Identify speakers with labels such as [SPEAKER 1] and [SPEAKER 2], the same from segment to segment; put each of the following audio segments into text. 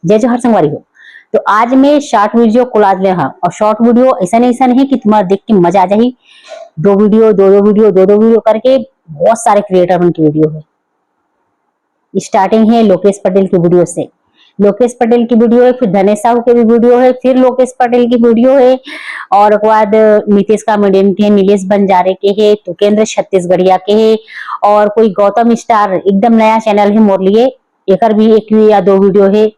[SPEAKER 1] जय जोहर संगवारी हो। तो आज मैं शॉर्ट वीडियो कोलाज ले हाँ, और शॉर्ट वीडियो ऐसा नहीं है कि तुम्हारा देख के मजा आ जाए। दो वीडियो करके बहुत सारे क्रिएटर उनकी वीडियो है। स्टार्टिंग है लोकेश पटेल की वीडियो से, लोकेश पटेल की वीडियो है, फिर धनेश साहू की भी वीडियो है, फिर लोकेश पटेल की वीडियो है, और उसके बाद नीतीश का मीडियम के नीलेश बंजारे के है, तुकेंद्र छत्तीसगढ़िया के है, और कोई गौतम स्टार एकदम नया चैनल है मोर लिए, एक भी एक या दो वीडियो है,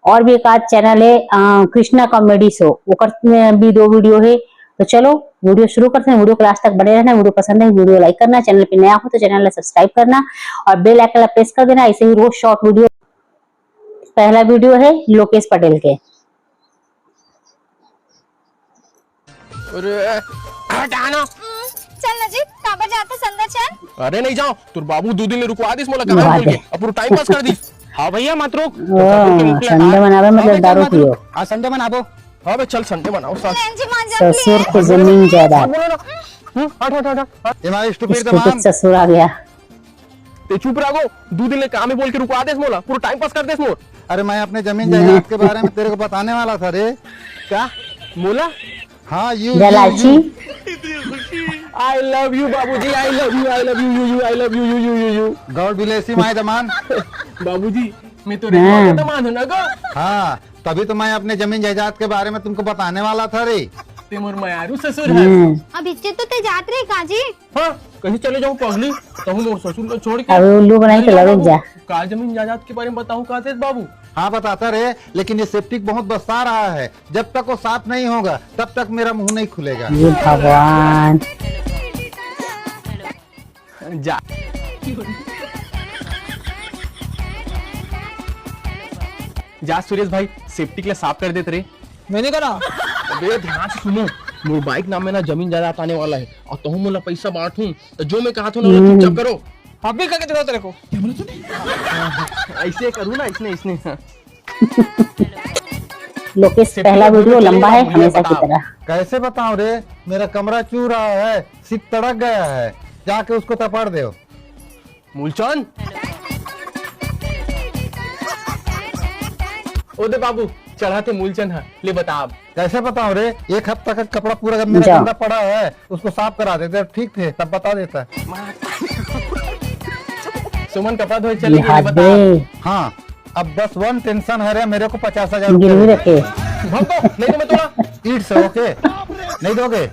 [SPEAKER 1] और भी एक आध चैनल है कृष्णा कॉमेडी शो, ओकर भी दो वीडियो है। तो चलो वीडियो शुरू करते हैं। वीडियो क्लास तक बने रहना। वीडियो पसंद है वीडियो लाइक करना, चैनल पे नया हो तो चैनल को सब्सक्राइब करना और बेल आइकन प्रेस कर देना। ऐसे ही रोज शॉर्ट वीडियो। पहला वीडियो है लोकेश पटेल के।
[SPEAKER 2] चल ना जी, कहाँ पर जाते संदर चल?
[SPEAKER 3] अरे नहीं जाओ, तुर बाबू 2 दिन रुकवा दिस मोला कहां बोल के अब टाइम पास कर दिस। हां भैया मत रुक,
[SPEAKER 1] संडे मनावे मतलब दारू पियो।
[SPEAKER 3] हां संडे मनाबो। हां बे चल संडे मनाओ साथ।
[SPEAKER 1] ससुर की जमीन जायदाद।
[SPEAKER 3] हट ये मारे स्टूपिड
[SPEAKER 1] तमाम ससुर आ गया।
[SPEAKER 3] ते चुप रहो, 2 दिन ले काम बोल के रुकवा देस मोला, पूरा टाइम पास कर देस मोर।
[SPEAKER 4] अरे मैं अपने जमीन जायदाद के बारे में तेरे को बताने वाला था रे।
[SPEAKER 3] क्या मोला?
[SPEAKER 4] हाँ यू
[SPEAKER 1] जलाची।
[SPEAKER 3] I love you Babuji, I love you, I love you, you I love you, you
[SPEAKER 4] God bless you my दमान।
[SPEAKER 3] बाबूजी मैं तो रेडियो का दमान हूं ना गो।
[SPEAKER 4] हाँ तभी तो मैं अपने जमीन जायदाद के बारे में तुमको बताने वाला था रे।
[SPEAKER 3] ते मोर मायारू ससुर है।
[SPEAKER 2] अब इससे तो ते जात रहे काजी।
[SPEAKER 3] हां कहीं चले जाऊं पगली, तो हूं मोर ससुर को छोड़ के।
[SPEAKER 1] अब उल्लू बनाई के लग जा।
[SPEAKER 3] का जमीन जायदाद के बारे में बताऊं का तेज बाबू?
[SPEAKER 4] हाँ बताता रे, लेकिन ये सेप्टिक बहुत बसा रहा है। जब तक वो साफ नहीं होगा तब तक मेरा मुंह नहीं खुलेगा।
[SPEAKER 1] ये भगवान
[SPEAKER 3] जा जा सुरेश भाई सेफ्टी के लिए साफ कर देते रे। मैंने करा अबे ध्यान से सुनो, मोर बाइक नाम में ना जमीन जायदाद आने वाला है और तुम मोला पैसा बांटूं तो जो मैं कहा था ना चुपचाप करो। अभी करके दिखाओ तेरे को। क्या बोला तूने? ऐसे करूँ ना इसने
[SPEAKER 1] लोकेश पहला वीडियो लंबा है हमेशा की तरह।
[SPEAKER 4] कैसे बताऊं रे, मेरा कमरा चू रहा है, सिर्फ तड़क गया है, जाके उसको तपड़ दो।
[SPEAKER 3] मूलचंद ओदे बाबू चढ़ाते मूलचंद है, ले बता अब।
[SPEAKER 4] कैसे बताऊं रे, एक हफ्ता का कपड़ा पूरा मेरा गंदा पड़ा है, उसको साफ करा देते ठीक थे तब बता देता।
[SPEAKER 3] सुमन कपड़ा धोए चले गए बता।
[SPEAKER 4] हाँ अब बस वन टेंशन है रे, मेरे को 50,000
[SPEAKER 1] गिरवी रखे।
[SPEAKER 3] नहीं तो मैं तोड़ा
[SPEAKER 4] ईट से ओके नहीं दोगे?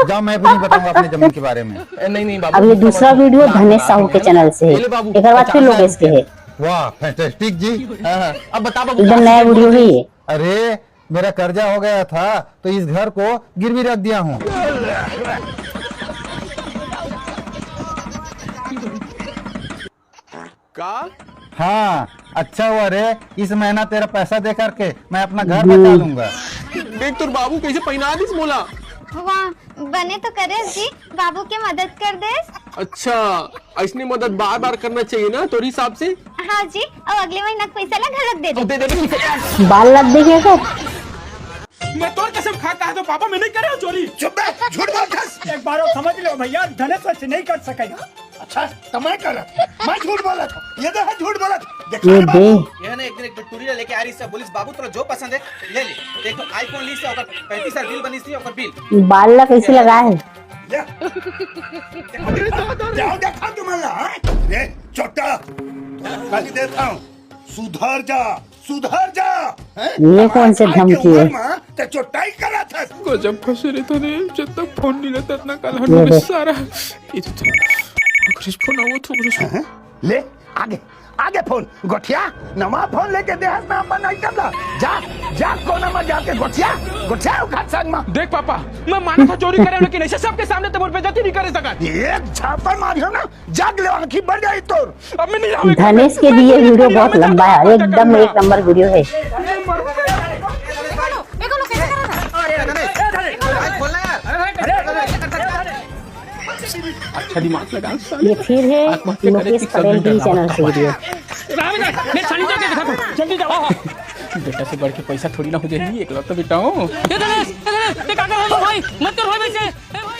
[SPEAKER 4] जाओ मैं भी नहीं बताऊंगा अपने जमीन के बारे में।
[SPEAKER 3] नहीं बाबू।
[SPEAKER 1] अब ये दूसरा वीडियो धनेश साहू के चैनल से है, एक बाद फिर लोकेश के है।
[SPEAKER 4] वाह फैंटास्टिक जी।
[SPEAKER 3] अब बता बाबू
[SPEAKER 1] एकदम नया वीडियो है ये।
[SPEAKER 4] अरे मेरा कर्जा हो गया था तो इस घर को गिरवी रख दिया हूँ।
[SPEAKER 3] का?
[SPEAKER 4] हाँ अच्छा हुआ रे, इस महीना तेरा पैसा दे करके मैं अपना घर बचा लूंगा।
[SPEAKER 3] देख तुर बाबू कैसे पहना दिस मोला।
[SPEAKER 2] वाह बने तो करे जी, बाबू के मदद कर दे।
[SPEAKER 3] अच्छा ऐसने मदद बार बार करना चाहिए ना तोरी हिसाब से।
[SPEAKER 2] हाँ जी, और अगले महीना पैसा ला घर रख दे
[SPEAKER 3] दे।
[SPEAKER 1] बाल लग देंगे क्या?
[SPEAKER 5] मैं तो कसम खाता है तो पापा मैं नहीं कर रहा चोरी। चुप है, झूठ बोल। एक बार समझ लो भैया, धनेश से नहीं कर सकेगा। अच्छा तो मैं कर रहा, मैं झूठ बोला था, ये देखा झूठ बोला था।
[SPEAKER 1] ये दे
[SPEAKER 6] ये ना एक टूरी लेके आ रही है पुलिस बाबू, तो जो पसंद है ले ले। देखो आईफोन ली से और 35,000 बिल बनी थी और बिल
[SPEAKER 1] बाल लग कैसे लगा है?
[SPEAKER 5] जाओ देखा तुम्हारा ये छोटा गाली देता हूँ, सुधर जा।
[SPEAKER 1] ये कौन से धमकी है?
[SPEAKER 5] तो चोटाई करा था।
[SPEAKER 7] गजब फंसे रे तने, जब तक फोन नहीं लेता इतना काल हट सारा ये तो कृष्ण फोन आओ तो
[SPEAKER 5] ले आगे फोन गोठिया नमा फोन लेके देहस में अपन नहीं करला। जा कोना में जाके गोठिया उखा संग में।
[SPEAKER 7] देख पापा मैं माना था चोरी करे लेकिन ऐसे सबके सामने तो पे जाती नहीं करे सका।
[SPEAKER 5] एक छापा मारियो ना जाग ले, आंखी बढ़ जाए तोर।
[SPEAKER 7] अब मैं नहीं जाऊंगा।
[SPEAKER 1] धनेश के लिए वीडियो बहुत लंबा है, एकदम एक नंबर वीडियो है।
[SPEAKER 3] अच्छा दिमाग लगा।
[SPEAKER 1] ये फिर है लोकेश पटेल की चैनल से वीडियो।
[SPEAKER 7] जल्दी जाओ।
[SPEAKER 3] बेटा से बढ़ के पैसा थोड़ी ना हो जाएगी, एक लौता बेटा हूँ।
[SPEAKER 7] भाई मत कर भाई वैसे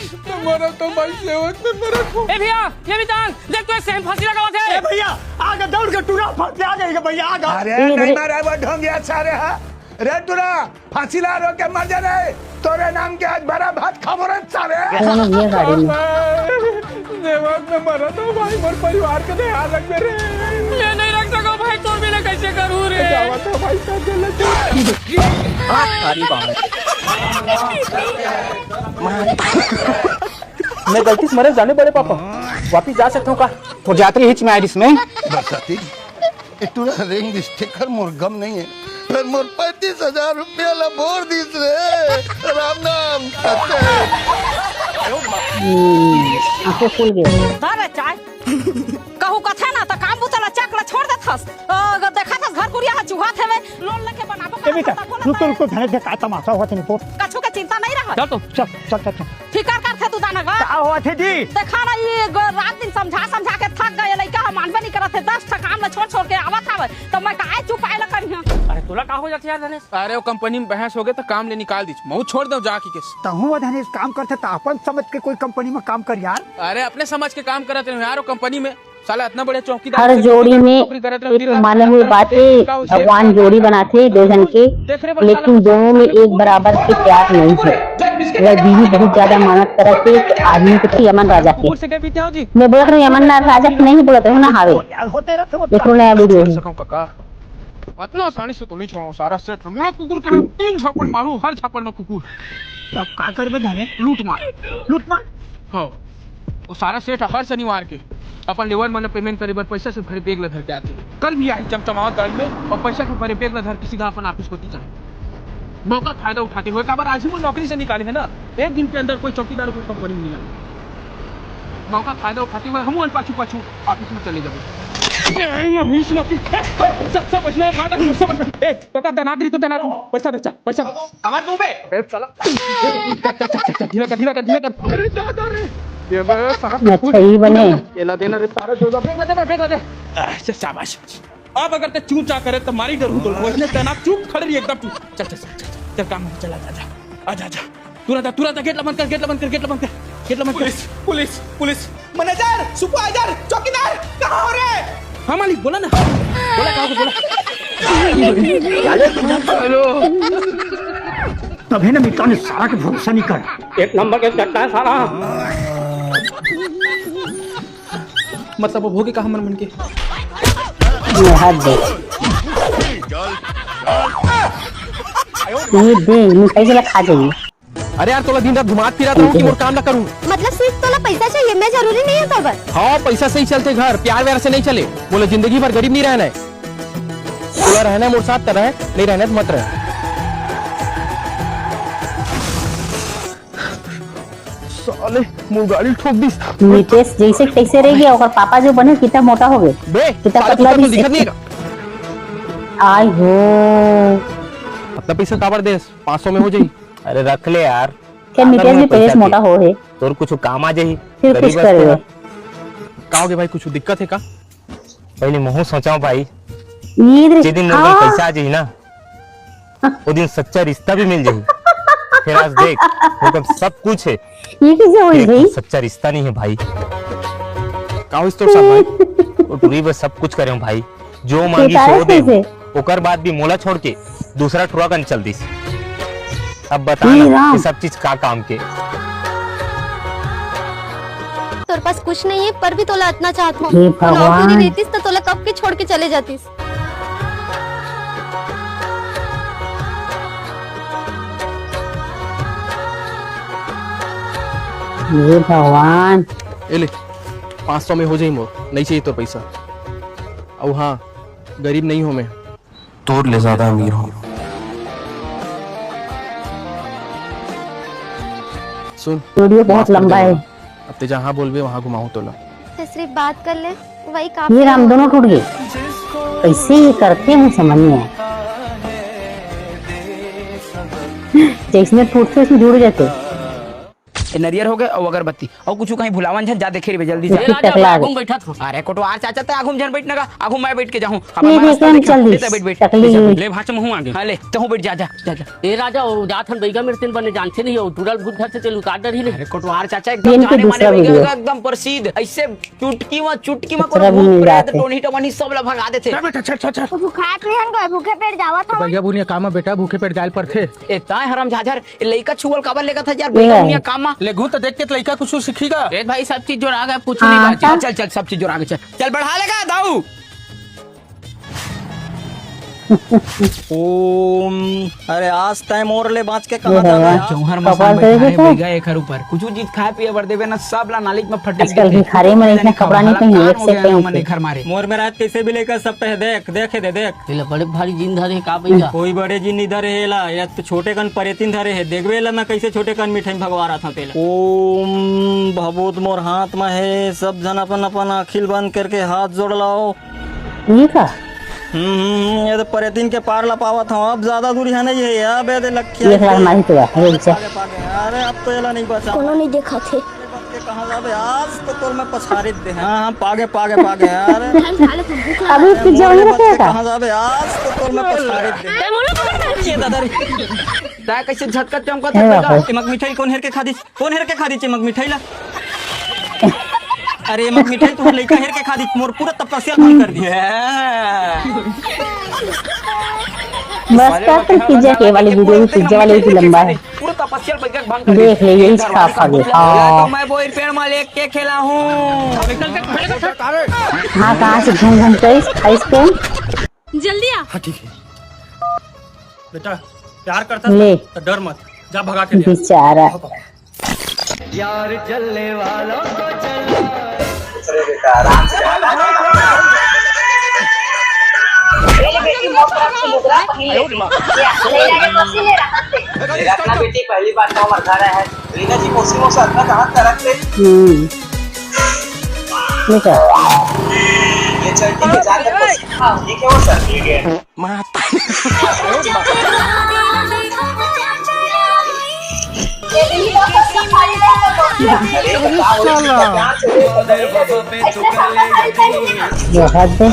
[SPEAKER 7] तुम्हारा तो भाई सेवक में मेरा खून।
[SPEAKER 8] ए भैया ये भी तान देख तो सेम फांसी लगा थे।
[SPEAKER 5] ए भैया आगे दौड़ के टूरा फांसी आ जाएगा भैया आगे। अरे नहीं मारा वो ढोंगिया सारे है रे टूरा फांसी ला रो के मर जा रे तोरे नाम के आज बड़ा भात खबर सारे।
[SPEAKER 1] ये गाड़ी में
[SPEAKER 7] सेवक में मरा तो भाई मोर परिवार के ध्यान रख रे।
[SPEAKER 8] ये नहीं रख सको भाई तो भी मैं कैसे करूं रे।
[SPEAKER 7] जावा तो भाई का गलत
[SPEAKER 3] मैं गलती से मरे जाने बड़े पापा वापिस जा सकता हूँ का तो यात्री हिच में आयरिस में
[SPEAKER 4] बरसाती इतना रिंग स्टिकर मोर गम नहीं है फिर मोर 35,000 रुपया ला बोर दीस रे राम नाम
[SPEAKER 1] आंखें खुल गए।
[SPEAKER 8] दादा चाय कहू कथे ना तो काम बुतला चकला छोड़ देथस देखा था घर कुरिया है चूहा थे लोन लेके बनाबो।
[SPEAKER 5] ए बेटा रुको धने दे का तमाशा होत नहीं पोत
[SPEAKER 8] कछु के चिंता नहीं रहा।
[SPEAKER 7] चल तो
[SPEAKER 5] चल
[SPEAKER 8] फिकर कर थे तू दाना गा
[SPEAKER 5] का होत है जी
[SPEAKER 8] देखा ना ये रात दिन समझा के थक गए लइका हम मानबे नहीं करत थे 10 ठा काम ला छोड़ के आवत हवे तो मैं काहे चुप आए ला करिया।
[SPEAKER 7] अरे तोला का हो जाती यार धनेश। अरे वो कंपनी में बहस हो गए तो काम ले निकाल दी मैं छोड़ दो जाके केस।
[SPEAKER 5] तहु धनेश काम करते तो अपन समझ के कोई कंपनी में काम कर यार।
[SPEAKER 7] अरे अपने समझ के काम करते हैं यार वो कंपनी में साला इतना बड़े चौकीदार
[SPEAKER 1] हर जोड़ी में एक माने हुए बात है भगवान जोड़ी बनाते दो जन के लेकिन दोनों में एक बराबर के प्यार नहीं है। अगर बीवी बहुत ज्यादा मेहनत करते आदमी को तो यमन राजा के मैं बोल रहा हूँ यमन राजा के नहीं बोलते हूँ ना हावे देखो नया वीडियो है।
[SPEAKER 7] इतना आसानी से तो नहीं छोड़ो सारा सेट मेरा कुकुर के 3 छापड़ मारू हर छापड़ में कुकुर
[SPEAKER 5] तब का करबे धने
[SPEAKER 7] लूट मार हाँ वो सारा सेट हर शनिवार के अपन लेवर मन पेमेंट करे बर पैसा से भरे बेग ला धर के आते कल भी आई चमचमावत गाड़ी में और पैसा के भरे बेग ला धर के सीधा अपन ऑफिस को दी जाए मौका फायदा उठाते हुए काबर आज ही वो नौकरी से निकाले है ना एक दिन के अंदर कोई चौकीदार कोई कंपनी में नहीं लगा मौका फायदा उठाते हुए हम पाछू ऑफिस में चले जाओ। पैसा हमारे मुंह पे धीरे कर
[SPEAKER 1] अच्छा ही बने
[SPEAKER 7] केला देना रे सारा जो फेंक दे अच्छा शाबाश। अब अगर ते चूं चा करे तो मारी डरू तो उसने तना चुप खड़ी रही एकदम चल काम में चला जा तुरंत गेट बंद कर पुलिस मैनेजर सुपरवाइजर चौकीदार कहां हो रे। हाँ मालिक बोला ना कहाँ को बोला हेलो
[SPEAKER 5] तब है ना मित्रों ने सारा के भरोसा नहीं कर
[SPEAKER 7] एक नंबर के चट्टा है सारा मतलब वो भोगे कहाँ मन के
[SPEAKER 1] हाथ दे ये दे मिठाई से खा जाइए।
[SPEAKER 3] अरे यार तोला दिन रात घुमात फिरात रहूं कि मोर काम ना करूं।
[SPEAKER 2] मतलब सिर्फ तोला पैसा चाहिए मैं जरूरी नहीं है तो बस।
[SPEAKER 3] हाँ पैसा से ही चलते घर प्यार व्यार से नहीं चले बोले जिंदगी भर गरीब नहीं रहना है पूरा रहना मोर साथ तरह है नहीं रहना तो मत रहे। साले मुंह गाड़ी ठोक दी
[SPEAKER 1] नितेश जैसे कैसे रह गया और पापा जो बने कितना मोटा हो गए
[SPEAKER 3] बे
[SPEAKER 1] कितना पतला भी
[SPEAKER 3] दिखत नहीं
[SPEAKER 1] आई हो
[SPEAKER 3] अपना पैसा काबर दे 500 में हो जाई।
[SPEAKER 9] अरे रख ले यार
[SPEAKER 1] क्या नितेश भी पहले मोटा हो है
[SPEAKER 9] तोर कुछ काम आ जाही
[SPEAKER 1] फिर कुछ करे
[SPEAKER 3] कहोगे भाई कुछ दिक्कत है का
[SPEAKER 9] पहले मुंह सोचाओ भाई
[SPEAKER 1] ये
[SPEAKER 9] जिस दिन लोगों पैसा आ जाही ना वो दिन सच्चा रिश्ता भी मिल जाही फिर आज देख मतलब सब कुछ है
[SPEAKER 1] ये कैसे हुई भाई
[SPEAKER 9] सच्चा रिश्ता नहीं है भाई
[SPEAKER 3] काहो इस तोर साथ भाई
[SPEAKER 9] वो पूरी बस सब कुछ करे भाई जो मांगी सो दे ओकर बाद भी मोला छोड़ के दूसरा ठुरा कन चल दी। अब बता ना सब चीज का काम के
[SPEAKER 2] तोर पास कुछ नहीं है पर भी तोला इतना चाहत हूँ
[SPEAKER 1] हे भगवान
[SPEAKER 2] रहतीस तो तोला कब के छोड़ के चले जातीस।
[SPEAKER 1] हे भगवान
[SPEAKER 3] ए ले 500 में हो जाई मोर नहीं चाहिए तो पैसा और हाँ गरीब नहीं हूँ मैं
[SPEAKER 9] तोर ले ज्यादा अमीर हूँ।
[SPEAKER 3] सुन
[SPEAKER 1] वीडियो बहुत लंबा है
[SPEAKER 3] अब ते जहाँ बोलबे वहाँ घुमाऊं तोला
[SPEAKER 2] तो सिर्फ बात कर ले वही काफी।
[SPEAKER 1] ये राम दोनों टूट गए कैसे ये करते हैं समझ नहीं आया जैसे टूटते उसमें जुड़ जाते
[SPEAKER 10] नरियर हो गए और अगरबत्ती और कुछ कहीं भुलावन झन जा देखे रे जल्दी से।
[SPEAKER 1] फिर टकला आ गई।
[SPEAKER 10] बैठा था अरे कोटवार चाचा ते आगुम झन बैठने का आगुम मैं बैठ के जाऊं
[SPEAKER 1] ये देख हम जल्दी टकली
[SPEAKER 10] ले भाषा मुंह आगे हां ले तो बैठ जा जा जा
[SPEAKER 11] ए राजा ओ जाथन बैगा मेरे तेन बने जानते नहीं हो तुरल भूत घर से चल उतार डर ही नहीं।
[SPEAKER 10] अरे कोटवार चाचा
[SPEAKER 1] इनके
[SPEAKER 10] एकदम जाने
[SPEAKER 1] दूसरा
[SPEAKER 10] माने
[SPEAKER 1] वीडियो।
[SPEAKER 10] एकदम प्रसिद्ध ऐसे चुटकी में
[SPEAKER 1] दूसरा
[SPEAKER 10] कोई
[SPEAKER 1] भी मिल
[SPEAKER 10] भूत
[SPEAKER 1] जाते।
[SPEAKER 10] प्रेत टोनी टमनी सब ला भगा देते।
[SPEAKER 2] भूखात नहीं हन गए भूखे पेट जावा था
[SPEAKER 7] भैया बुनिया काम में बेटा भूखे पेट जाल पर थे।
[SPEAKER 10] ए ताए हराम झाझर लइका छुअल काबर लेगा था यार बेटा दुनिया काम में
[SPEAKER 7] ले तो देख के लड़का कुछ सीखेगा।
[SPEAKER 10] ए भाई सब चीज जोड़ आ गए कुछ नहीं बात चल चल चल सब चीज जोड़ आ गए चल बढ़ा लेगा दाऊ।
[SPEAKER 6] ओम अरे आज टाइम और ले बाँच के कहाँ था
[SPEAKER 1] है।
[SPEAKER 10] चौहर
[SPEAKER 1] कपाल
[SPEAKER 10] मसान
[SPEAKER 1] तो
[SPEAKER 10] बैठा
[SPEAKER 1] ये
[SPEAKER 10] है
[SPEAKER 1] था।
[SPEAKER 10] बेगा एक हर ऊपर कुछ चीज खाए पिए बर देवे ना सब ला नालिक में फटे
[SPEAKER 1] आजकल भिखारी में इतना कपड़ा नहीं पहने एक से पहन
[SPEAKER 10] मन घर मारे
[SPEAKER 6] मोर में रात कैसे भी लेकर सब पे देख देखे दे देख
[SPEAKER 11] ले बड़े भारी जिन धरे का भैया
[SPEAKER 6] कोई बड़े जिन इधर है ला या तो छोटे कन परेतिन धरे है देखवे ला मैं कैसे छोटे कन मिठाई भगवा रहा था तेला। ओम भभूत मोर हाथ में है सब जन अपन अपन अखिल बंद करके हाथ जोड़ लाओ।
[SPEAKER 1] ये का
[SPEAKER 6] ये तो परेतिन के पार ला पावा था अब ज्यादा दूरी है नहीं है यार बेदे लक्ष्य
[SPEAKER 1] एक लाख नहीं तो रुक जा।
[SPEAKER 6] अरे अब तो एला नहीं बचा
[SPEAKER 2] कोनो नहीं देखा थे
[SPEAKER 6] कहाँ जाबे आज तो तोर में पछारित दे हां पागे पागे पागे यार
[SPEAKER 2] हम खा ले तुम भूख
[SPEAKER 1] अभी पिज्जा नहीं रखेगा।
[SPEAKER 6] कहाँ जाबे आज तो तोर में पछारित दे ये दादा रे ता कैसे झटका चमका
[SPEAKER 1] हे
[SPEAKER 6] था
[SPEAKER 1] बाप रे।
[SPEAKER 6] चिमक मिठाई कौन हेर के खादी चिमक मिठाई ला अरे मक मिठाई तो लइका हेर के खादी मोर पूरा तपस्या बंद कर दिया
[SPEAKER 1] बस कर पिज्जा के वाली वीडियो भी पिज्जा वाली भी लंबा है
[SPEAKER 10] पूरा तपस्या बंद बंद कर
[SPEAKER 1] देख ले यही खा खा गए।
[SPEAKER 10] तो मैं बोर पेड़ में लेके खेला हूं।
[SPEAKER 1] हाँ कहाँ से घूम घूम कर आइसक्रीम
[SPEAKER 8] जल्दी आ
[SPEAKER 5] बेटा प्यार करता
[SPEAKER 1] ले
[SPEAKER 5] तो डर मत जा भगा के ले
[SPEAKER 1] बेचारा
[SPEAKER 6] यार चलने वालों को चल
[SPEAKER 12] बेटी पहली बार का मरता रहा है रीना जी कोसी वो सत्ता कहां तरक ले
[SPEAKER 1] ठीक है
[SPEAKER 12] ये चलती के जाकर कोसी ठीक है वो सर ठीक है
[SPEAKER 1] बहुत दे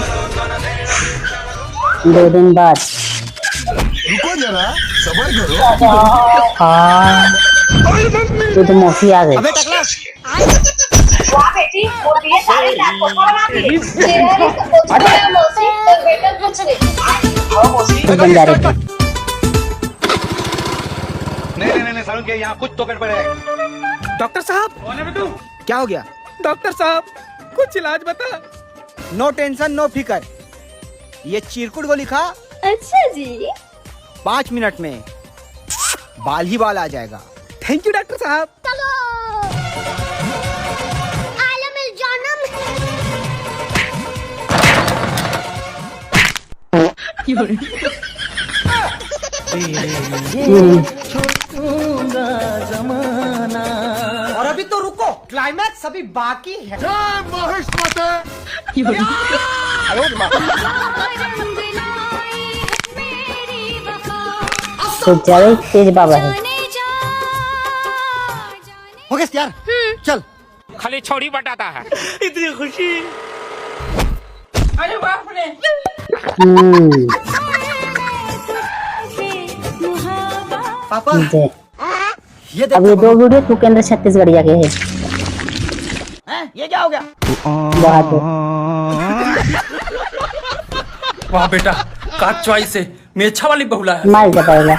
[SPEAKER 1] 2 दिन बाद
[SPEAKER 4] रुको जरा सबर करो।
[SPEAKER 1] हाँ तो मौसी आ गई।
[SPEAKER 2] वाह बेटी वो दिए सारे लाख को बना दिए तेरा ही सब कुछ मौसी तो बेटा पूछ ले
[SPEAKER 12] आओ मौसी
[SPEAKER 1] तो बंदा रहती
[SPEAKER 12] नहीं सारुण के यहाँ कुछ तो गड़बड़ है।
[SPEAKER 6] डॉक्टर साहब
[SPEAKER 5] कौन है बेटू
[SPEAKER 6] क्या हो गया?
[SPEAKER 5] डॉक्टर साहब कुछ इलाज बता।
[SPEAKER 6] नो टेंशन नो फिकर ये चिरकुट गोली खा
[SPEAKER 2] अच्छा जी
[SPEAKER 6] 5 मिनट में बाल ही बाल आ जाएगा।
[SPEAKER 5] थैंक यू डॉक्टर साहब।
[SPEAKER 2] चलो आलम जानम
[SPEAKER 6] और अभी तो रुको क्लाइमैक्स अभी बाकी है।
[SPEAKER 1] तो ज्यादा तेज बाबा है।
[SPEAKER 6] हो गया यार चल
[SPEAKER 9] खाली छोड़ी बटाता है।
[SPEAKER 5] इतनी खुशी। अरे बाप रे
[SPEAKER 6] पापा
[SPEAKER 1] दे।
[SPEAKER 6] ये
[SPEAKER 1] अब ये 2 वीडियो तू केंद्र छत्तीसगढ़िया के है।
[SPEAKER 6] ये क्या हो गया?
[SPEAKER 1] बहुत
[SPEAKER 5] वाह बेटा का चॉइस है मेछा वाली बहुला है।
[SPEAKER 1] मार जा पड़ेगा।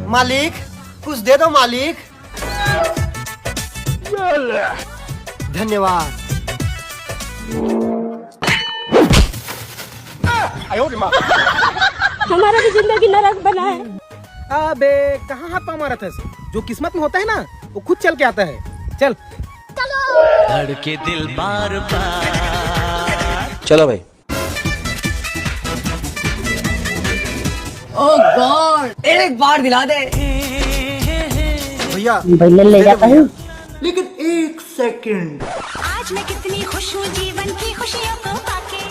[SPEAKER 6] मालिक कुछ दे दो मालिक। धन्यवाद।
[SPEAKER 8] हमारा भी जिंदगी नरक बना है।
[SPEAKER 5] अबे कहाँ हाथ पाँव मारा था इसे? जो किस्मत में होता है ना वो खुद चल के आता है। चल
[SPEAKER 6] धड़के दिल बार बार।
[SPEAKER 3] चलो भाई
[SPEAKER 8] ओह गॉड
[SPEAKER 10] एक बार दिला दे
[SPEAKER 6] भैया
[SPEAKER 1] भैया ले जाता है।
[SPEAKER 6] लेकिन 1 सेकंड
[SPEAKER 2] आज मैं कितनी खुश हूँ जीवन की खुशियों को पाके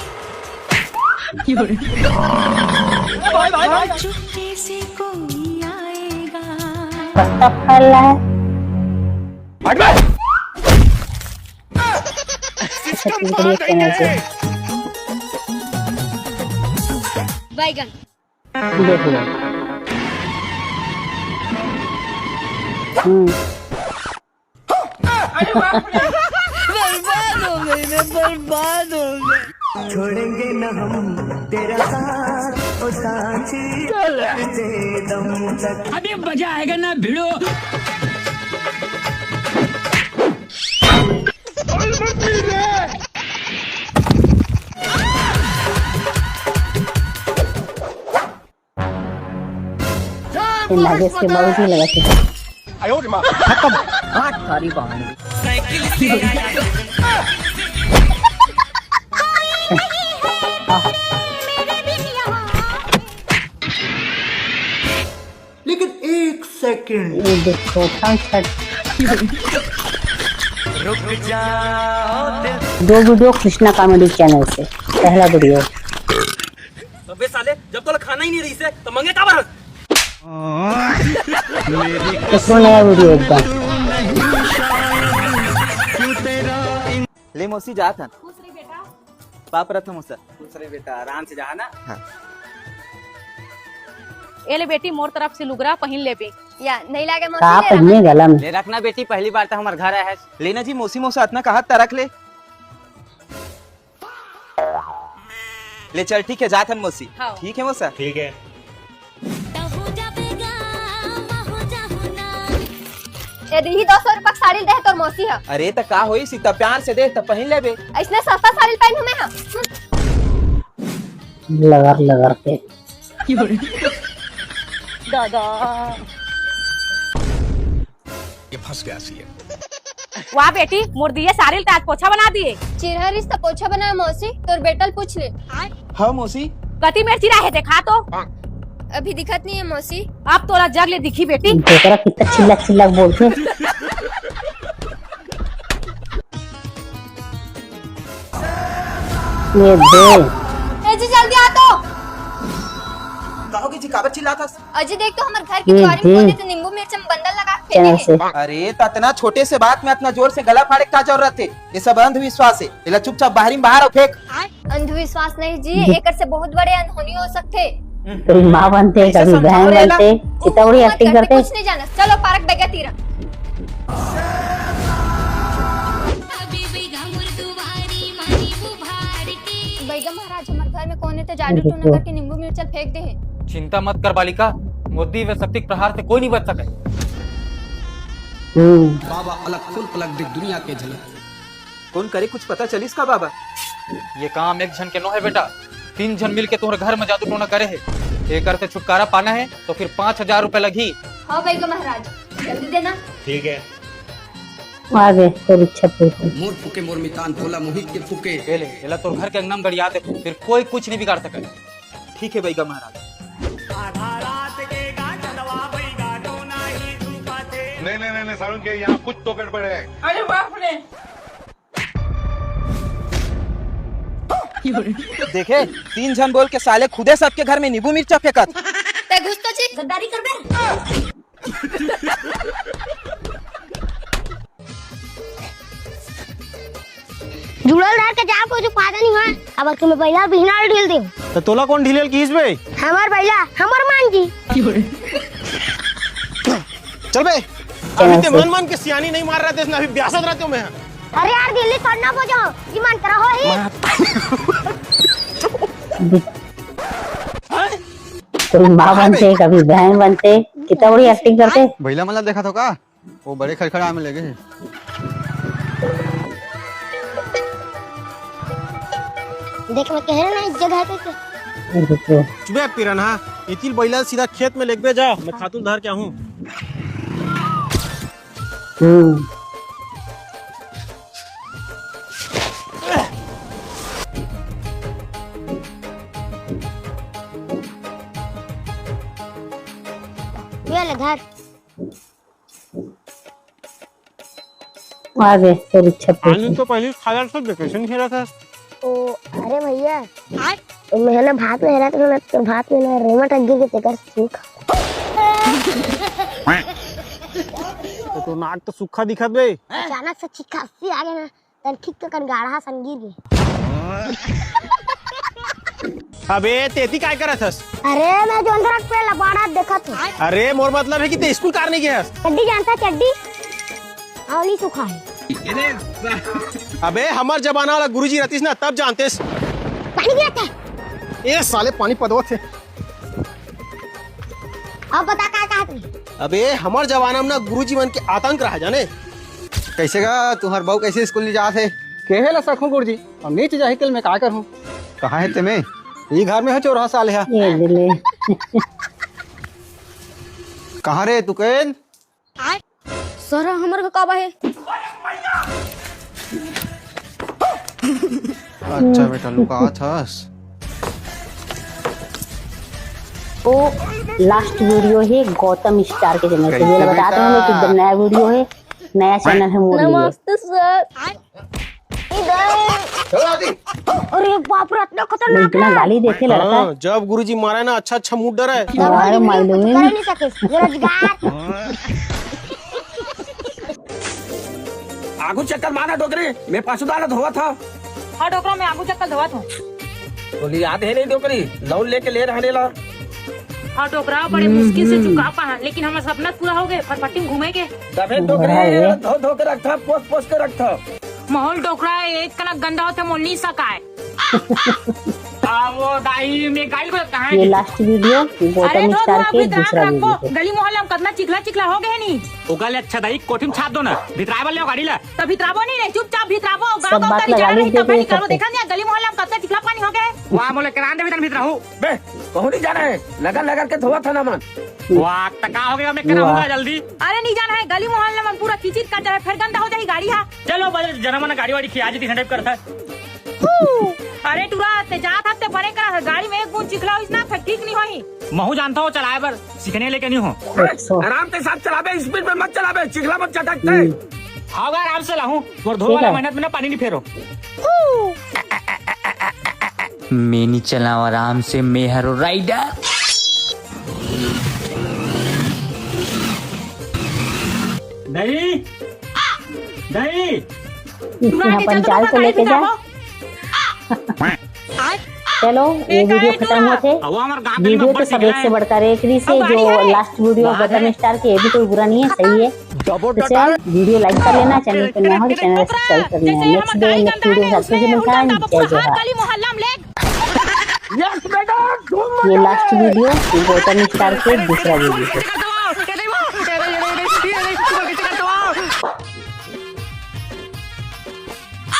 [SPEAKER 1] पत्ता फल है। चैनल से
[SPEAKER 2] बैगन
[SPEAKER 1] देखो।
[SPEAKER 8] बर्बाद हो गए।
[SPEAKER 13] छोड़ेंगे न हम तेरा साथ ओ साथी दम तक।
[SPEAKER 10] अभी मजा आएगा ना भिड़ो।
[SPEAKER 1] नागेश के बहुत ही लगा थे।
[SPEAKER 10] खत्म 8 सारी कहानी।
[SPEAKER 13] लेकिन 1 सेकंड
[SPEAKER 1] ये देखो
[SPEAKER 13] रुक जाओ।
[SPEAKER 1] 2 वीडियो कृष्णा कॉमेडी चैनल से। पहला वीडियो
[SPEAKER 6] अबे साले जब तक खाना ही नहीं रही से तो मंगे का बरस।
[SPEAKER 1] दूसरा नया वीडियो एकदम।
[SPEAKER 14] ले मौसी जा था पाप रथ मौसा दूसरे बेटा आराम से जा ना। हाँ।
[SPEAKER 8] ए ले बेटी मोर तरफ से लुगरा पहन ले बे
[SPEAKER 2] या नहीं लागे
[SPEAKER 1] का
[SPEAKER 2] मौसी
[SPEAKER 1] पहने गला में
[SPEAKER 14] ले रखना बेटी पहली बार तो हमारे घर आया है। लेना जी मौसी मौसा इतना कहा तरक ले ले चल ठीक है जा था मौसी।
[SPEAKER 8] हाँ।
[SPEAKER 14] ठीक है मौसा ठीक है।
[SPEAKER 2] यदि ही 200 रुपया साड़ी दे तो मौसी है।
[SPEAKER 14] अरे तो का होई सी तब प्यार से दे तब पहन ले बे।
[SPEAKER 2] इसने सस्ता साड़ी पहन हमें है।
[SPEAKER 1] लगर के
[SPEAKER 8] दादा
[SPEAKER 4] ये फंस गया सी है।
[SPEAKER 8] वाह बेटी मोर दिए सारी ताज पोछा बना दिए।
[SPEAKER 2] चिरहा रिश्ता पोछा बनाया मौसी तोर बेटल पूछ ले।
[SPEAKER 14] हाँ मौसी
[SPEAKER 8] कति मेर चिरा है देखा तो
[SPEAKER 2] अभी दिखत नहीं है मौसी।
[SPEAKER 8] अब तोरा जग ले दिखी बेटी।
[SPEAKER 1] देखरा कितना चिल्ला बोलते। ये दे
[SPEAKER 2] जी जल्दी आ तो।
[SPEAKER 14] कहोगे जी काबर चिल्लाता।
[SPEAKER 2] अजी देख तो हमारे घर की द्वारी में कोने तो नींबू मिर्च में बंडल लगा के
[SPEAKER 1] चैनल से।
[SPEAKER 14] अरे तो इतना छोटे से बात में इतना जोर से गला फाड़े का जरूरत है। ये सब अंधविश्वास है। इला चुपचाप बाहर बाहर फेंक।
[SPEAKER 2] अंधविश्वास नहीं जी एक से बहुत बड़े अनहोनी हो सकते।
[SPEAKER 1] कभी माँ बनते कभी बहन बनते कितना बड़ी एक्टिंग करते।
[SPEAKER 2] कुछ नहीं जाना चलो पार्क बेगा तीरा। बैगा महाराज हमारे घर में कौन है तो जादू टूना करके नींबू मिर्च फेंक दे है।
[SPEAKER 6] चिंता मत कर बालिका मोदी व शक्ति प्रहार से कोई नहीं बच सके।
[SPEAKER 10] बाबा अलग फुल पलक देख दुनिया के झलक।
[SPEAKER 14] कौन करे कुछ पता चली इसका बाबा।
[SPEAKER 6] ये काम एक जन के नो है बेटा 3 जन मिल के तुम्हारे घर में जादू टोना करे है। एक से छुटकारा पाना है तो फिर 5000 रुपए लगी।
[SPEAKER 2] हाँ बैगा महाराज जल्दी देना।
[SPEAKER 14] ठीक है
[SPEAKER 1] आगे तो इच्छा पूरी।
[SPEAKER 10] मोर फूके मोर मितान तोला मोहित के फूके।
[SPEAKER 6] पहले एला तोर घर के अंगना में गड़िया दे फिर कोई कुछ नहीं बिगाड़ सके।
[SPEAKER 14] ठीक है बैगा महाराज।
[SPEAKER 4] नहीं सारुण के यहाँ कुछ तो गड़बड़ है।
[SPEAKER 8] अरे बाप रे
[SPEAKER 14] देखे 3 जन बोल के साले खुदे सबके घर में नींबू मिर्चा फेंकत।
[SPEAKER 2] ते घुस तो छी गद्दारी कर बे।
[SPEAKER 15] जुड़ल रह के जा कुछ फायदा नहीं हुआ। अब तुम्हें पहला बिहना ढील दे
[SPEAKER 6] तो तोला कौन ढीलेल कीस बे।
[SPEAKER 15] हमार पहला हमार मान जी।
[SPEAKER 3] चल बे अभी ते मन के सियानी नहीं मार रहा थे अभी ब्यासत रहते हो मैं।
[SPEAKER 15] अरे यार दिल्ली छोड़ना पहुंचो जी मन करा हो ही।
[SPEAKER 1] कभी माँ बनते कभी बहन बनते कितना बड़ी एक्टिंग करते।
[SPEAKER 16] भैया मला देखा था का वो बड़े खड़खड़ा में लगे।
[SPEAKER 15] देख मैं कह रहा ना इस जगह पे
[SPEAKER 3] चुबे पिरना इतिल बैला सीधा खेत में लेके जा मैं खातून धार क्या हूँ।
[SPEAKER 15] ये ले धर
[SPEAKER 1] आगे तो इच्छा पूरी।
[SPEAKER 3] तो पहले खाया सब वेकेशन खेला था
[SPEAKER 15] अरे भैया मैं ना भात में रहता हूँ तो भात में ना रेमट गिर के तेकर सूख
[SPEAKER 6] तो नाक तो सूखा दिखत बे।
[SPEAKER 15] अचानक से चिकासी आ गया ना तन खिक कन गाढ़ा सन गिर गई।
[SPEAKER 6] अबे तेती काय करत हस?
[SPEAKER 15] अरे मैं जो अंदर पे लबाड़ा देखा था।
[SPEAKER 6] अरे मोर मतलब है कि ते स्कूल कार नहीं गया हस?
[SPEAKER 15] चड्डी जानता चड्डी आवली सूखा है।
[SPEAKER 6] अबे हमार जमाना वाला गुरुजी रहतीस ना तब जानतेस।
[SPEAKER 15] पानी गिरता है।
[SPEAKER 6] ए साले पानी पदवत है।
[SPEAKER 15] अब बता क्या कहत रही?
[SPEAKER 6] अबे हमार जमाना में ना गुरुजी मन के आतंक रहा जाने।
[SPEAKER 16] कैसे गा तुम्हार बहू कैसे स्कूल नहीं जात है?
[SPEAKER 6] केहे ला सखू गुरुजी और नीचे जाहि कल मैं का करूं?
[SPEAKER 16] कहाँ है तुम्हें?
[SPEAKER 6] ये घर में है 14 साल है।
[SPEAKER 1] ये दिले
[SPEAKER 16] कहाँ रे तू केन?
[SPEAKER 15] सर हमर का है।
[SPEAKER 16] अच्छा बेटा लुका थस।
[SPEAKER 1] वो लास्ट वीडियो है गौतम स्टार के चैनल से। ये बताते हैं कि एकदम नया वीडियो है, नया चैनल है मोदी।
[SPEAKER 15] नमस्ते सर। अरे बाप रे इतना खतरनाक
[SPEAKER 1] इतना गाली देखे लड़का।
[SPEAKER 6] जब गुरुजी मारा है ना अच्छा अच्छा मूड डरा है।
[SPEAKER 1] अरे मालूम
[SPEAKER 15] कर नहीं सके बेरोजगार।
[SPEAKER 10] आगू चक्कर मारा डोकरी मैं पशुदान धोआ था।
[SPEAKER 8] हाँ डोकरा मैं आगू चक्कर धोआ था।
[SPEAKER 10] बोली याद है नहीं डोकरी लोन लेके ले रहने ला।
[SPEAKER 8] हाँ डोकरा बड़े मुश्किल से चुका पा लेकिन हमारा सपना पूरा हो गए फटफटी में घूमेंगे।
[SPEAKER 10] दबे डोकरी धो धो के रखता पोस पोस के रखता।
[SPEAKER 8] माहौल डोकरा एक कनक गंदा होता मोल नहीं सका है। वो दाई में गाइल को कहाँ है?
[SPEAKER 1] ये लास्ट वीडियो गौतम स्टार के दूसरा वीडियो है।
[SPEAKER 8] गली मोहल्ला में कितना चिखला चिखला हो गए नहीं।
[SPEAKER 9] उगल अच्छा दाई कोठी में छाप दो ना भितराए वाले गाड़ी ला।
[SPEAKER 8] तो भितराबो नहीं चुपचाप भितराबो
[SPEAKER 1] सब
[SPEAKER 8] गांव
[SPEAKER 1] बात
[SPEAKER 8] गांव
[SPEAKER 1] लगा ली
[SPEAKER 8] तक
[SPEAKER 1] देते
[SPEAKER 8] निकालो देखा नहीं गली मोहल्ला में कितना चिखला पानी हो गए।
[SPEAKER 9] वहाँ बोले करान दे भीतर रहूँ
[SPEAKER 10] बे कहूँ नहीं जाना है लगन लगा के धोआ था ना मन।
[SPEAKER 9] वाह टका हो गया मैं कराऊंगा जल्दी।
[SPEAKER 8] अरे नहीं जाना है गली मोहल्ला में पूरा किचित का जरा फिर गंदा हो जाएगी गाड़ी। हाँ
[SPEAKER 9] चलो जनमन गाड़ी वाड़ी खिया जी टाइप करता।
[SPEAKER 8] अरे टूरा ते जात हफ्ते बने करा गाड़ी में एक बूंद चिखला इसना फिर ठीक नहीं होई।
[SPEAKER 9] महू जानता हूँ चलाए पर सीखने लेके नहीं हो।
[SPEAKER 10] आराम से साथ चलाबे स्पीड में मत चलाबे चिखला मत चटकते।
[SPEAKER 9] हाँ आराम से लाऊं और धो वाला मेहनत में ना पानी नहीं फेरो।
[SPEAKER 17] मैं नहीं चलाऊं आराम से मैं हरो राइडर।
[SPEAKER 9] नहीं नहीं
[SPEAKER 1] यहाँ पंचाल को लेके जा। चलो ये वीडियो खत्म होते। वीडियो तो सब एक से बढ़कर एक री से जो लास्ट वीडियो गौतम स्टार की ये भी कोई बुरा नहीं है, सही है। तो चल वीडियो लाइक कर लेना, चैनल पर नया हो तो चैनल सब्सक्राइब कर लेना। नेक्स्ट डे नेक्स्ट वीडियो साथ में मिलता है। जय जोहार। ये लास्ट वीडियो गौतम स्टार के दूसरा वीडियो है।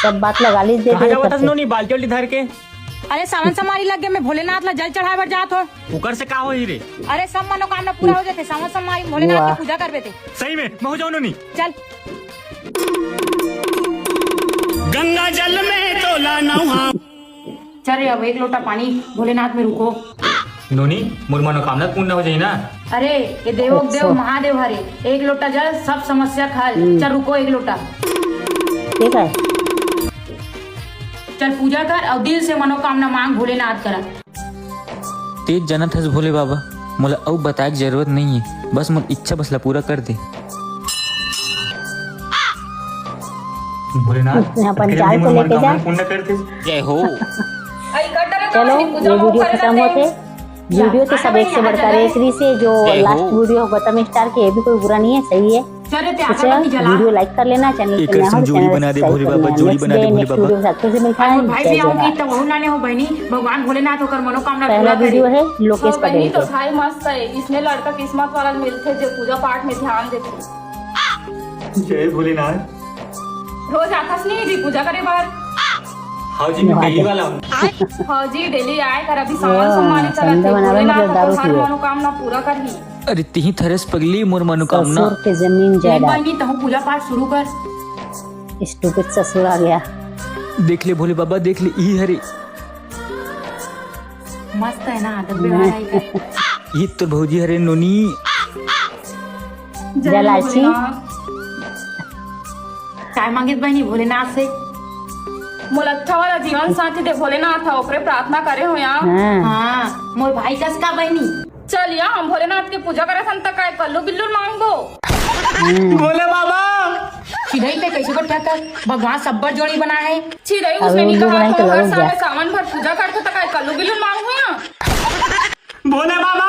[SPEAKER 1] सब बात लगा ली दे
[SPEAKER 9] नहीं बाल्टी वाली धर के।
[SPEAKER 8] अरे सावन समारी लग गए मैं भोलेनाथ ला जल चढ़ाए बर जात हो।
[SPEAKER 9] ऊपर से का हो ही रे?
[SPEAKER 8] अरे सब मनोकामना पूरा हो जाते सावन समारी भोलेनाथ की पूजा करवे थे।
[SPEAKER 9] सही में मैं हो जाऊं नहीं।
[SPEAKER 8] चल
[SPEAKER 5] गंगा जल में तोला नहा।
[SPEAKER 8] चल अब एक लोटा पानी भोलेनाथ में रुको।
[SPEAKER 9] नोनी मोर मनोकामना पूर्ण हो जाए ना।
[SPEAKER 8] अरे ये देवों देव महादेव हरे एक लोटा जल सब समस्या खल। चल रुको एक लोटा।
[SPEAKER 1] ठीक है
[SPEAKER 8] चल पूजा कर और दिल से मनोकामना मांग भोलेनाथ करा।
[SPEAKER 17] तेज जनत हस भोले बाबा मोला अब बताए की जरूरत नहीं है, बस मोर इच्छा बसला पूरा कर दे।
[SPEAKER 9] भोलेनाथ
[SPEAKER 1] यहाँ पंचाल को लेके जा।
[SPEAKER 9] पूर्ण कर दे। जय हो।
[SPEAKER 1] चलो ये वीडियो खत्म होते। वीडियो तो सब एक से बढ़कर एक री से जो लास्ट वीडियो गौतम स्टार की ये भी कोई बुरा नहीं है, सही है। तो चल वीडियो लाइक कर लेना, चैनल पे नया हो
[SPEAKER 17] जोड़ी बना दे भोले बाबा, जोड़ी बना दे भोले बाबा।
[SPEAKER 1] साथ में मिलता है।
[SPEAKER 8] भाई भी आऊंगी तो वहु नाने हो बहनी भगवान भोलेनाथ होकर मनोकामना
[SPEAKER 1] पहला वीडियो है लोकेश पटेल
[SPEAKER 18] तो भाई मस्त है इसमें लड़का किस्मत वाला मिलते जो पूजा पाठ में ध्यान देते।
[SPEAKER 9] जय भोलेनाथ।
[SPEAKER 18] रोज आकाश नहीं जी पूजा करे बाहर।
[SPEAKER 9] हाँ जी मैं पहली वाला हूँ।
[SPEAKER 18] हाँ जी डेली आए कर अभी सामान सम्मानित करते हर मनोकामना पूरा कर ही।
[SPEAKER 17] अरे तिही थरस पगली मोर मनोकामना
[SPEAKER 1] के जमीन जायदाद।
[SPEAKER 8] तो पूजा पाठ शुरू कर।
[SPEAKER 1] स्टूपिड ससुर आ गया।
[SPEAKER 17] देख ले भोले बाबा देख ले ई हरे
[SPEAKER 8] मस्त है ना आदत बेहाई।
[SPEAKER 17] ये तो भौजी हरे नोनी
[SPEAKER 1] जलाची
[SPEAKER 8] चाय मांगे बहनी भोलेनाथ से
[SPEAKER 18] मोला अच्छा वाला जीवन साथी दे भोलेनाथ ओकरे प्रार्थना करे हो यहाँ।
[SPEAKER 1] हाँ।
[SPEAKER 18] मोर भाई कस का बहनी चलिए हम भोलेनाथ की पूजा करे सन तक कल्लू बिल्लू मांगो।
[SPEAKER 10] बोले बाबा
[SPEAKER 18] चिड़ई पे कैसे बैठा कर भगवान सब्बर जोड़ी बना है चिड़ई
[SPEAKER 1] अबे
[SPEAKER 18] उसने नहीं
[SPEAKER 1] उल्लू
[SPEAKER 18] कहा
[SPEAKER 1] बनाई तो
[SPEAKER 18] तो हर
[SPEAKER 1] लड़क
[SPEAKER 18] साल
[SPEAKER 1] जा।
[SPEAKER 18] में सावन भर पूजा करते तक कल्लू बिल्लू मांगो यहाँ।
[SPEAKER 10] बोले बाबा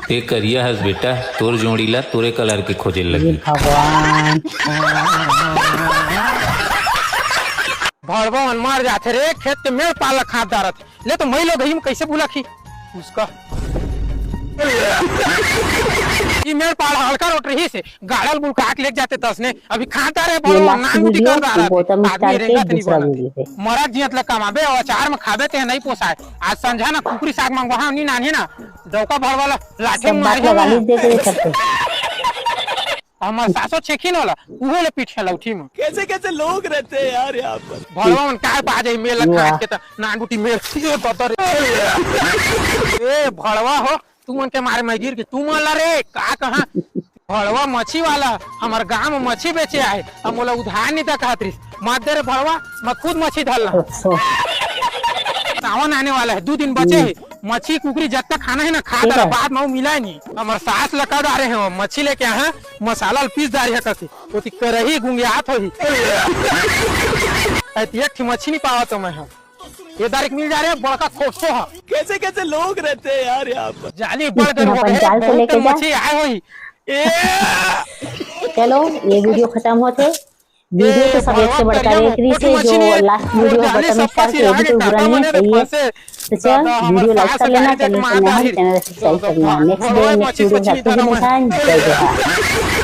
[SPEAKER 17] ते करिया हस बेटा तोर जोड़ीला तोरे कलर के खोजे लगी।
[SPEAKER 1] भगवान
[SPEAKER 3] भड़वा मार जाते रे खेत के मेड़ पालक खाद दारत ले तो मई लोग में कैसे बुला खी उसका ये मेरे पाल हल्का रोट रही से गाड़ल बुल काट ले जाते तसने अभी खाता रहे बोलो नाम मुटी कर रहा आदमी रेंगा नहीं बोला मरद जियत लग कमाबे और अचार में खाबे ते नहीं पोसाए आज संझा ना कुकरी साग मांगवा हां नी नानी ना डौका भर वाला लाठी मार के हमार सासो छेखिन वाला उहो ले पीठे लौठी में
[SPEAKER 10] कैसे कैसे लोग रहते हैं यार यहाँ पर।
[SPEAKER 3] भड़वा मन काय पा जाई मेल काट के त नान बुटी मेल ये बतर ए भड़वा हो तू मन के मारे मैं गिर के तू मन रे का कहां भड़वा मच्छी वाला हमार गांव में मच्छी बेचे आए हम मोला उधार नहीं था कहतरिस मत दे रे भड़वा मैं खुद मच्छी धरला सावन आने वाला है 2 दिन बचे है मच्छी कुकरी जब तक खाना है ना खा डाला बाद में मिला नहीं हमारे सास लका डारे हैं मच्छी लेके आए मसाला पीस डारी है कसी तो करही गुंगियात हो एक मच्छी नहीं पावा तो मैं ये दारिक मिल जा रहे हैं बड़का खोसो है
[SPEAKER 10] कैसे कैसे लोग रहते हैं यार यहाँ पर।
[SPEAKER 3] जाली बड़ कर हो गए मच्छी आए हुई
[SPEAKER 1] चलो ये वीडियो खत्म होते वीडियो तो सब एक से बढ़कर एक रीच है जो लास्ट वीडियो बटन स्टार के एडिट तो बुरा नहीं है सही है तो चल वीडियो लाइक कर लेना चैनल सब्सक्राइब कर लेना नेक्स्ट डे नेक्स्ट वीडियो जय जवाहर।